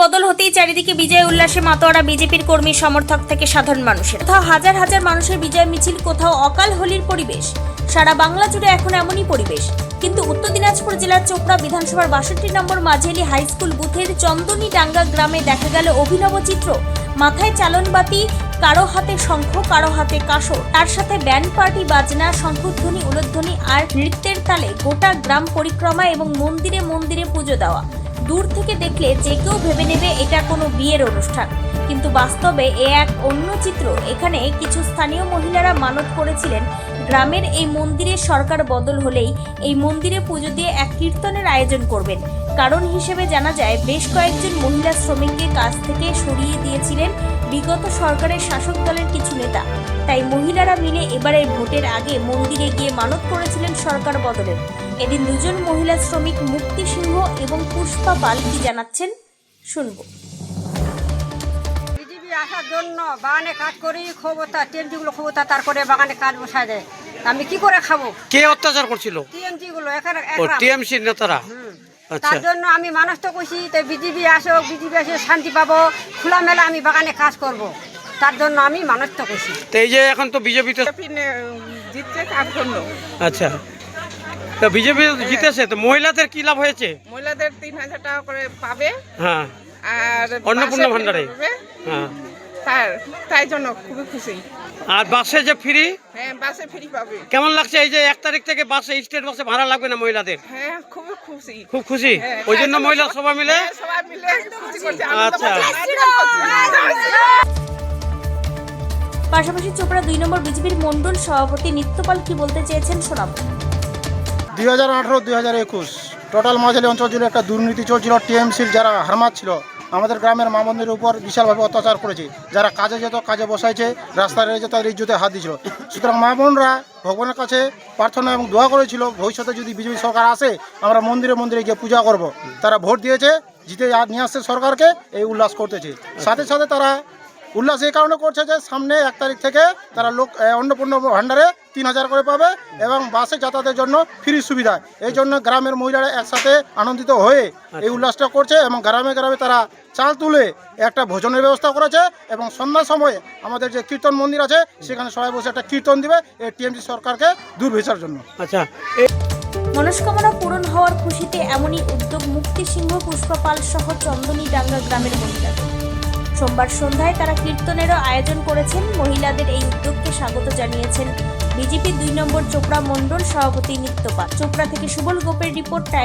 বদল হতেই চারিদিকে বিজয় উল্লাসে মাতোয়ারা বিজেপির কর্মী সমর্থক থেকে সাধারণ মানুষের। কোথাও হাজার হাজার মানুষের বিজয় মিছিল, কোথাও অকাল হোলির পরিবেশ। সারা বাংলা জুড়ে এখন এমনই পরিবেশ। কিন্তু উত্তর দিনাজপুর জেলার চোপড়া বিধানসভার 62 নম্বর মাঝেলি হাই স্কুল বুথের চন্দনীডাঙ্গা গ্রামে দেখা গেল অভিনব চিত্র। মাথায় চালনবাতি, কারো হাতে শঙ্খ, কারো হাতে কাসর, তার সাথে ব্যান্ড পার্টি, বাজনা, শঙ্খধ্বনি, উলধ্বনি আর নৃত্যের তালে গোটা গ্রাম পরিক্রমা এবং মন্দিরে মন্দিরে পুজো দেওয়া। দূর থেকে দেখলে যে কেউ ভেবে নেবে এটা কোনো বিয়ের অনুষ্ঠান, কিন্তু বাস্তবে এ এক অন্য চিত্র। এখানে কিছু স্থানীয় মহিলারা মানত করেছিলেন গ্রামের এই মন্দিরে সরকার বদল হলেই এই মন্দিরে পুজো দিয়ে এক কীর্তনের আয়োজন করবেন। কারণ হিসেবে জানা যায়, বেশ কয়েকজন মহিলা শ্রমিককে কাজ থেকে সরিয়ে দিয়েছিলেন বিগত সরকারের শাসক দলের কিছু নেতা। তাই মহিলারা মিলে এবারের ভোটের আগে মন্দিরে গিয়ে মানত করেছিলেন সরকার বদলের। এদিন দুজন মহিলা শ্রমিক মুক্তি সিংহ এবং পুষ্পা পাল কি জানাচ্ছেন শুনবো। বিজেপি আসার জন্য বাগানে কাজ করি, ক্ষমতা টিএমসি গুলো ক্ষমতা, তারপরে বাগানে কাজ বসায় দেয়। আমি কি করে খাবো? কে অত্যাচার করছিল? টিএমসি গুলো এখানে টিএমসি নেতারা। তার জন্য আমি মানুষ তো কইছি, তাই বিজেপি আসুক, বিজেপি এসে শান্তি পাবো, খোলামেলা আমি বাগানে কাজ করব। তার জন্য আমি মানুষ তো কইছি। তো এই যে এখন তো বিজেপি তো জিতছে তার জন্য। আচ্ছা, তো বিজেপি জিতেছে, তো মহিলাদের কি লাভ হয়েছে? মহিলাদের 3000 টাকা করে পাবে। হ্যাঁ, আর অন্নপূর্ণা বাসে ভান্ডারে। পাবে। হ্যাঁ, তাই জন্য খুবই খুশি। আর বাসে যে ফ্রি, হ্যাঁ, বাসে ফ্রি পাবে। কেমন লাগছে? এই যে 1 তারিখ থেকে বাসে, স্টেট বাসে ভাড়া লাগবে না মহিলাদের? হ্যাঁ, খুবই খুশি। খুব খুশি। হ্যাঁ, ওই জন্য মহিলা সবাই মিলে। হ্যাঁ, সবাই মিলে খুশি করছে। আচ্ছা। পাশাপাশি চোপড়া 2 নম্বর বিজেপির মন্ডল সভাপতি নিত্যপাল কি বলতে চেয়েছেন শোনাবো। 2018-2021 টোটাল মাঝালি অঞ্চল জুড়ে একটা দুর্নীতি চলছিল। টিএমসির যারা হারমাত ছিল আমাদের গ্রামের মা বোনদের উপর বিশালভাবে অত্যাচার করেছে। যারা কাজে যেত, কাজে বসাইছে, রাস্তায় রয়েছে, তাদের ইজ্জতে হাত দিয়েছিল। সুতরাং মা বোনরা ভগবানের কাছে প্রার্থনা এবং দোয়া করেছিল, ভবিষ্যতে যদি বিজেপি সরকার আসে আমরা মন্দিরে মন্দিরে গিয়ে পূজা করব। তারা ভোট দিয়েছে, জিতে নিয়ে আসছে সরকারকে, এই উল্লাস করতেছে। সাথে সাথে তারা উল্লাস এই কারণে করছে যে সামনে 1 তারিখ থেকে তারা অন্নপূর্ণা ভান্ডারে 3000 করে পাবে এবং বাসে যাতায়াতের জন্য ফ্রি সুবিধা। এই জন্য গ্রামের মহিলারা একসাথে আনন্দিত হয়ে এই উল্লাসটা করছে এবং গ্রামে গ্রামে তারা চাল তুলে একটা ভোজনের ব্যবস্থা করেছে এবং সন্ধ্যার সময় আমাদের যে কীর্তন মন্দির আছে সেখানে সবাই বসে একটা কীর্তন দিবে এই টিএমসি সরকারকে দূর ভেসার জন্য। আচ্ছা, মনস্কামনা পূরণ হওয়ার খুশিতে এমনই উদ্যোগ মুক্তি সিংহ, পুষ্পা পাল সহ চন্দনীডাঙ্গা গ্রামের মহিলাদের। সোমবার সন্ধ্যায় তারা কীর্তনেরও আয়োজন করেছেন। মহিলাদের এই উদ্যোগকে স্বাগত জানিয়েছেন বিজেপি 2 নম্বর চোপড়া মন্ডল সভাপতি নিত্যপাল। চোপড়া থেকে সুবল গোপের রিপোর্ট।